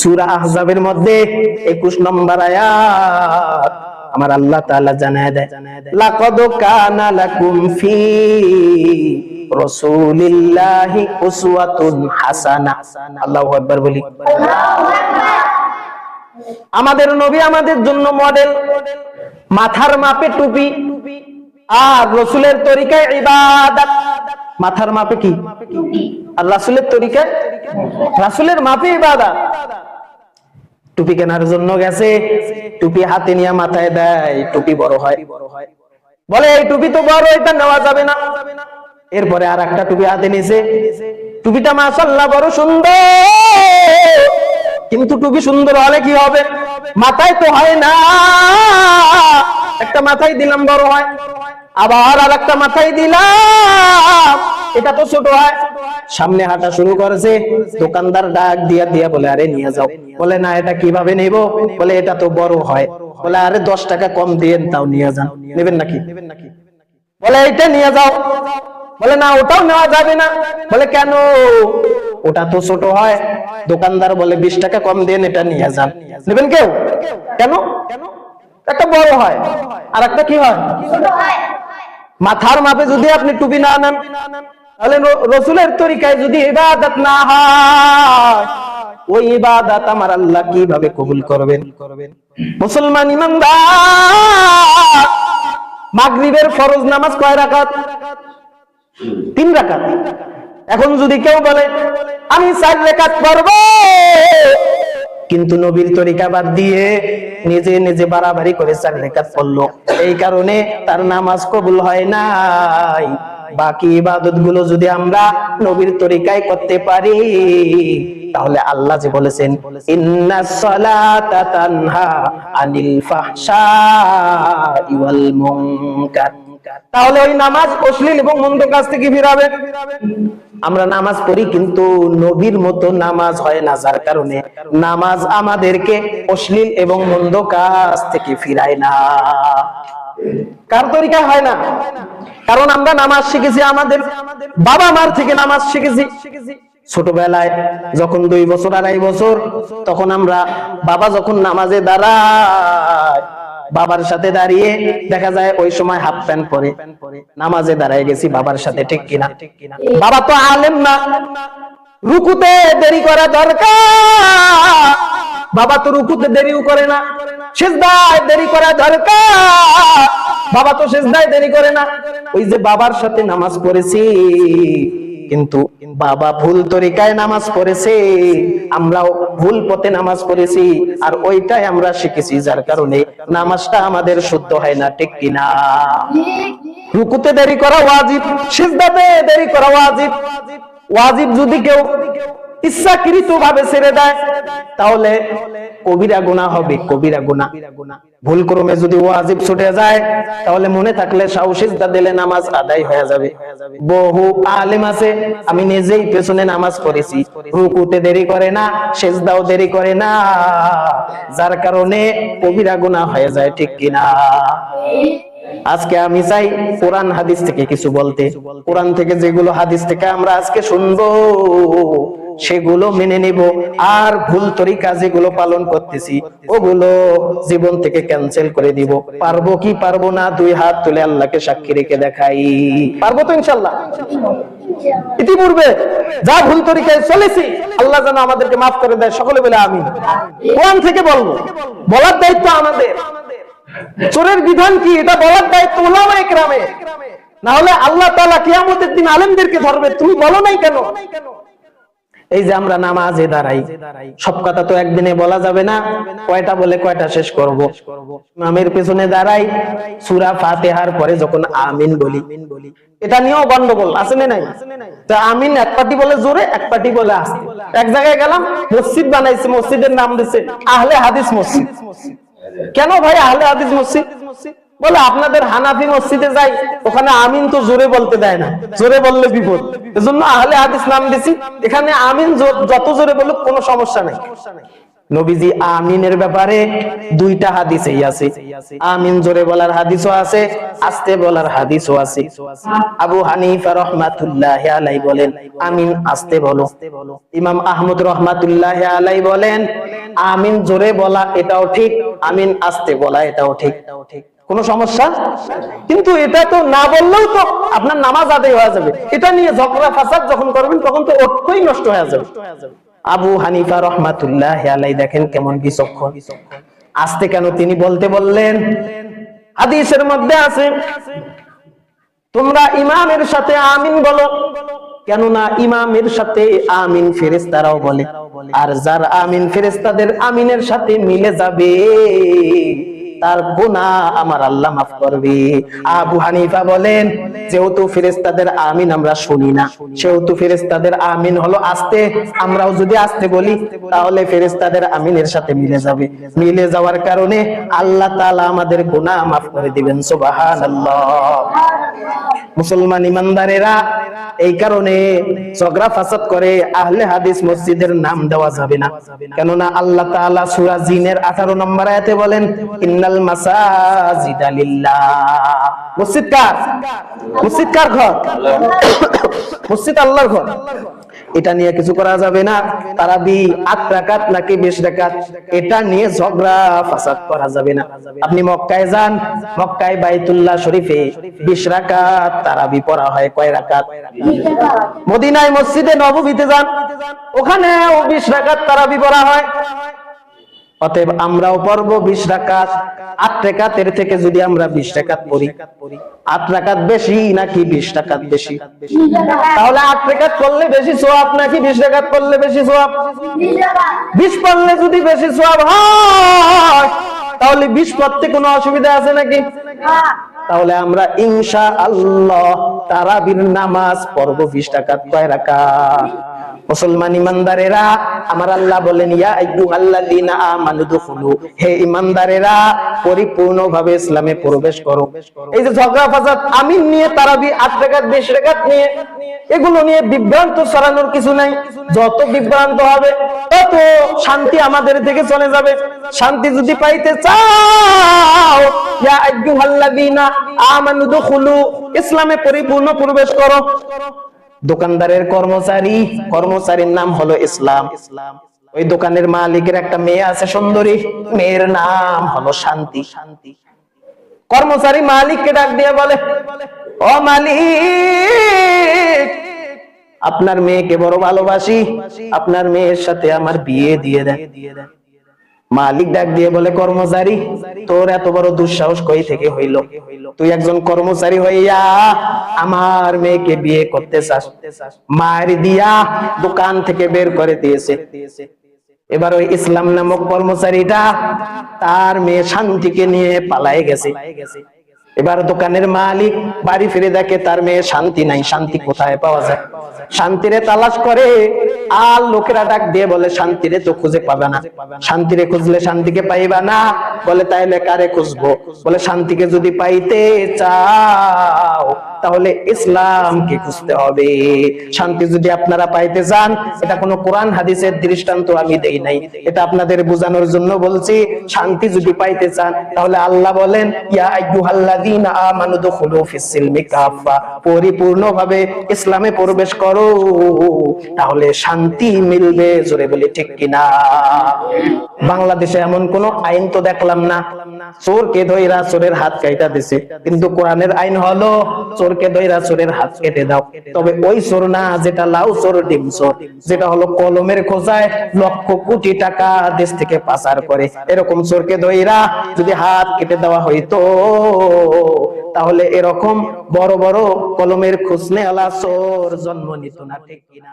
সূরা আহজাবের মধ্যে 21 নম্বর আয়াত আমার আল্লাহ তাআলা জানায় দেয়, লাকাদ কানা লাকুম ফি রাসূলিল্লাহি উসওয়াতুন হাসানাহ। আল্লাহু আকবার বলি। আমাদের নবী আমাদের জন্য মডেল, মাথার মাপে টুপি আর রাসূলের তরিকায় ইবাদত। মাথার মাপে কি? আর রাসূলের তরিকায়, রাসূলের মাপে ইবাদত। টুপি কেনার জন্য গেছে, টুপি হাতে নিয়ে মাথায় দেয়, টুপি বড় হয়, বলে এই টুপি তো বড়, এটা নেওয়া যাবে না। এরপরে আর একটা টুপি হাতে নিয়েছে, টুপিটা মাশাআল্লাহ বড় সুন্দর, কিন্তু টুপি সুন্দর হলে কি হবে, মাথায় তো হয় না। একটা মাথায় দিলাম বড় হয়, আবার আর একটা মাথায় দিলাম, এটা তো ছোট হয়। সামনে হাঁটা শুরু করেছে, দোকানদার ডাক দিয়া দিয়া বলে আরে নিয়ে যাও। বলে না, এটা কিভাবে নেব? বলে এটা তো বড় হয়। বলে আরে 10 টাকা কম দিয়েন, তাও নিয়ে যান। নেবেন নাকি? বলে এইটা নিয়ে যাও। বলে না, ওটাও নেওয়া যাবে না। বলে কেন? ওটা তো ছোট হয়। দোকানদার বলে 20 টাকা কম দেন, এটা নিয়ে যান। নেবেন কেউ? কেন? একটা বড় হয় আর একটা কি হয়, ছোট হয়। মাথার মাপে যদি আপনি টুপি না নেন, তাহলে রাসূলের তরিকায় যদি ইবাদত না হয়, ওই ইবাদত আমার আল্লাহ কিভাবে কবুল করবেন? মুসলমান ইমানদার, মাগরিবের ফরজ নামাজ কয় রাকাত? 3 রাকাত। এখন যদি কেউ বলে আমি 4 রাকাত পড়ব, কিন্তু নবীর তরিকা বাদ দিয়ে নিজে নিজে বাড়াবাড়ি করে 4 রাকাত পড়লো, এই কারণে তার নামাজ কবুল হয় নাই। বাকি ইবাদত গুলো যদি আমরা নবীর তরিকায় করতে পারি, তাহলে আল্লাহ যে বলেছেন ইন্নাস সালাতা তানহা আনিল ফাহশাই ওয়াল মুনকার, তাহলে ওই নামাজ অশ্লীল এবং মন্দ কাজ থেকে ফিরাবে। আমরা নামাজ পড়ি কিন্তু নবীর মতো নামাজ হয় না, যার কারণে নামাজ আমাদেরকে অশ্লীল এবং মন্দ কাজ থেকে ফিরায় না। কার তরিকা হয় না? কারণ আমরা নামাজ শিখেছি আমাদের বাবা মার থেকে, নামাজ শিখেছি ছোটবেলায় যখন 2 বছর 2.5 বছর, তখন আমরা বাবা যখন নামাজে দাঁড়ায়, বাবার সাথে দাঁড়িয়ে দেখা যায় ওই সময় হাফ প্যান্ট পরে নামাজে দাঁড়ায় গেছি বাবার সাথে, ঠিক কিনা? বাবা তো আলেম না, রুকুতে দেরি করা দরকার, বাবা তো রুকুতে দেরিও করে না। সিজদায় দেরি করা দরকার, বাবা তো সিজদায় দেরি করে না। ওই যে বাবার সাথে নামাজ পড়েছি, কিন্তু বাবা ভুল তরিকায় নামাজ পড়েছে, আমরাও ভুল পথে নামাজ পড়েছি, আর ওইটাই আমরা শিখেছি, যার কারণে নামাজটা আমাদের শুদ্ধ হয় না, ঠিক কিনা? রুকুতে দেরি করা ওয়াজিব, সিজদাতে দেরি করা ওয়াজিব। ওয়াজিব যদি কেউ ইচ্ছাকৃত ভাবে ছেড়ে দেয়, তাহলে কবিরা গুনাহ হবে, কবিরা গুনাহ। ভুল ক্রমে যদি ওয়াজিব ছুটে যায়, তাহলে মনে থাকলে সাহু সিজদা দিলে নামাজ আদায় হয়ে যাবে। বহু আলেম আছে, আমি নিজেই পেছনে নামাজ পড়েছি, রুকুতে দেরি করে না, সিজদাও দেরি করে না, যার কারণে কবিরা গুনাহ হয়ে যায়, ঠিক কিনা? আজকে আমি চাই কোরআন হাদিস থেকে কিছু বলতে। কোরআন থেকে যেগুলো হাদিস থেকে আমরা আজকে শুনবো, সেগুলো মেনে নিব, আর ভুল তরিকা যেগুলো পালন করতেছি ওগুলো জীবন থেকে ক্যান্সেল করে দিব। পারবো কি পারবো না? 2 হাত তুলে আল্লাহকে সাক্ষী রেখে দেখাই, পারবো তো ইনশাআল্লাহ। ইতিপূর্বে যা ভুল তরিকায় চলেছি, আল্লাহ যেন আমাদেরকে মাফ করে দেয়, সকলে বলে আমিন। কোরআন থেকে বলবো, বলার দায়িত্ব আমাদের। চোরের বিধান কি, এটা বলার দায়িত্ব উলামায়ে কেরামের। না হলে আল্লাহ তাআলা কিয়ামতের দিন আলেমদেরকে ধরবে, তুমি বলো নাই কেন? এই যে আমরা নামাজে দাঁড়াই, সব কথা তো একদিনে বলা যাবে না, কয়টা বলে কয়টা শেষ করব। ইমামের পেছনে দাঁড়াই, সূরা ফাতিহার পরে যখন আমিন বলি, এটা নিয়েও গন্ডগোল আছে না নাই? তা আমিন এক পার্টি বলে জোরে, এক পার্টি বলে আস্তে। এক জায়গায় গেলাম, মসজিদ বানাইছে, মসজিদের নাম দিছে আহলে হাদিস মসজিদ। কেন ভাই আহলে হাদিস মসজিদ? বলে আপনাদের হানাফি মসজিদে যাই, ওখানে আমিন তো জোরে বলতে দেয় না, জোরে বললে বিপদ, এজন্য আহলে হাদিস নাম দিছি। এখানে আমিন যত জোরে বলুক কোনো সমস্যা নেই। নবীজি আমিনের ব্যাপারে দুইটা হাদিসই আছে। আমিন জোরে বলার হাদিসও আছে, আস্তে বলার হাদিসও আছে। আবু হানিফা রাহমাতুল্লাহি আলাইহি বলেন আমিন আস্তে বলো। ইমাম আহমদ রাহমাতুল্লাহি আলাইহি বলেন আমিন জোরে বলা এটাও ঠিক, আমিন আস্তে বলা এটাও ঠিক। কোনো সমস্যা? কিন্তু এটা তো না বললেও তো আপনার নামাজ আদায় হয়ে যাবে। এটা নিয়ে ঝগড়া ফাসাদ যখন করবেন তখন তো অর্থই নষ্ট হয়ে যাবে। আবু হানিফা রাহমাতুল্লাহি আলাইহি দেখেন কেমন বিচক্ষণ। আস্তে কেন তিনি বলতে বললেন? হাদিসের মধ্যে আছে তোমরা ইমামের সাথে আমিন বলো, কেননা ইমামের সাথে আমিন ফেরেশতারাও বলে, আর যার আমিন ফেরেশতাদের আমিনের সাথে মিলে যাবে তার গুনাহ আমার আল্লাহ মাফ করবে। আবু হানিফা বলেন যেহেতু ফেরেশতাদের আমিন আমরা শুনি না, সেহেতু ফেরেশতাদের আমিন হলো আস্তে, আমরাও যদি আস্তে বলি তাহলে ফেরেশতাদের আমিনের সাথে মিলে যাবে। মিলে যাওয়ার কারণে আল্লাহ তাআলা আমাদের গুনাহ মাফ করে দিবেন। সুবহানাল্লাহ। মুসলমান ইমানদারেরা এই কারণে ঝগড়া ফাসাদ করে আহলে হাদিস মসজিদের নাম দেওয়া যাবে না, কেননা আল্লাহ তাআলা সূরা জিনের 18 নম্বর আয়াতে বলেন ইন্নাল মাসাজিদা লিল্লাহ। মসজিদ কার? মসজিদ কার ঘর? মসজিদ আল্লাহর ঘর। এটা নিয়ে কিছু করা যাবে না। তারাবি 8 রাকাত নাকি 20 রাকাত এটা নিয়ে ঝগড়া ফাসাদ করা যাবে না। আপনি মক্কায় যান, মক্কায় বাইতুল্লাহ শরীফে 20 রাকাত তারাবি পড়া হয়। কয় রাকাত? মদিনায় মসজিদে নববীতে যান, ওখানেও 20 রাকাত তারাবি পড়া হয়। অতএব আমরাও পড়ব 20 রাকাত। 8 রাকাতের থেকে যদি আমরা 20 রাকাত পড়ি, 8 রাকাত বেশি নাকি 20 রাকাত বেশি? তাহলে 8 রাকাত পড়লে বেশি সওয়াব নাকি 20 রাকাত পড়লে বেশি সওয়াব? 20 পড়লে যদি বেশি সওয়াব হয় তাহলে 20 পড়তে কোনো অসুবিধা আছে নাকি? তাহলে আমরা ইনশাআল্লাহ তারাবির নামাজ পড়ব 20 রাকাত। কয় রাকাত? মুসলমান ইমানদারেরা আমার আল্লাহ বলেন ইয়া আইয়ুহাল্লাযীনা আমানু দুখুলু, হে ইমানদারেরা পরিপূর্ণভাবে ইসলামে প্রবেশ করো। এই যে ঝগড়া ফাসাদ আমিন নিয়ে তারাবি 8 রাকাত 20 রাকাত নিয়ে এগুলো নিয়ে বিভ্রান্ত ছড়ানোর কিছু নাই। যত বিভ্রান্ত হবে তত শান্তি আমাদের থেকে চলে যাবে। শান্তি যদি পাইতে চাও ইয়া আইয়ুহাল্লাযীনা আমানু দুখুলু, ইসলামে পরিপূর্ণ প্রবেশ করো। দোকানদারের কর্মচারীর নাম হলো ইসলাম। ওই দোকানের মালিকের একটা মেয়ে আছে সুন্দরী, মেয়ের নাম হলো শান্তি। কর্মচারী মালিককে ডাক দিয়ে বলে ও মালিক, আপনার মেয়েকে বড় ভালোবাসি, আপনার মেয়ের সাথে আমার বিয়ে দিয়ে দেন। মালিক ডাক দিয়ে বলে কর্মচারী, তোর এত বড় দুঃসাহস কই থেকে হইল? তুই একজন কর্মচারী হইয়া আমার মেয়েকে বিয়ে করতে চাস? মায়ের দিয়া দোকান থেকে বের করে দিয়েছে। এবার ওই ইসলাম নামক কর্মচারীটা তার মেয়ে শান্তিকে নিয়ে পালায়ে গেছে। এবার দোকানের মালিক বাড়ি ফিরে দেখে তার মেয়ে শান্তি নাই। শান্তি কোথায় পাওয়া যায়? শান্তিরে তালাশ করে, আর লোকেরা ডাক দিয়ে বলে শান্তিরে তো খুঁজে পাবে না। শান্তিরে খুঁজলে শান্তিকে পাইবা না। বলে তাইলে কারে খুঁজবো? বলে শান্তিকে যদি পাইতে চাও তাহলে ইসলামকে খুঁজতে হবে। শান্তি যদি আপনারা পাইতে চান, এটা কোনো কোরআন হাদিসের দৃষ্টান্ত আমি দেই নাই, এটা আপনাদের বোঝানোর জন্য বলছি। শান্তি যদি পাইতে চান তাহলে আল্লাহ বলেন ইয়া আইয়ুহাল্লাযীনা আমানু দুখুলু ফিস-সিলমি কাফা, পরিপূর্ণভাবে ইসলামে প্রবেশ করো, তাহলে শান্তি মিলবে। জোরে বলি ঠিক কিনা? বাংলাদেশে এমন কোন আইন তো দেখলাম না চোরকে ধইরা চোরের হাত কাইটা দিছে, কিন্তু কোরআনের আইন হলো চোরকে ধইরা চোরের হাত কেটে দাও। তবে ওই চোর না যেটা লাউ চোর ডিম চোর, যেটা হলো কলমের খোঁজায় লক্ষ কোটি টাকা দেশ থেকে পাচার করে, এরকম চোরকে ধইরা যদি হাত কেটে দেওয়া হইতো তাহলে এরকম বড় বড় কলমের খুসনে আলা চোর জন্ম নিত না। ঠিক কিনা?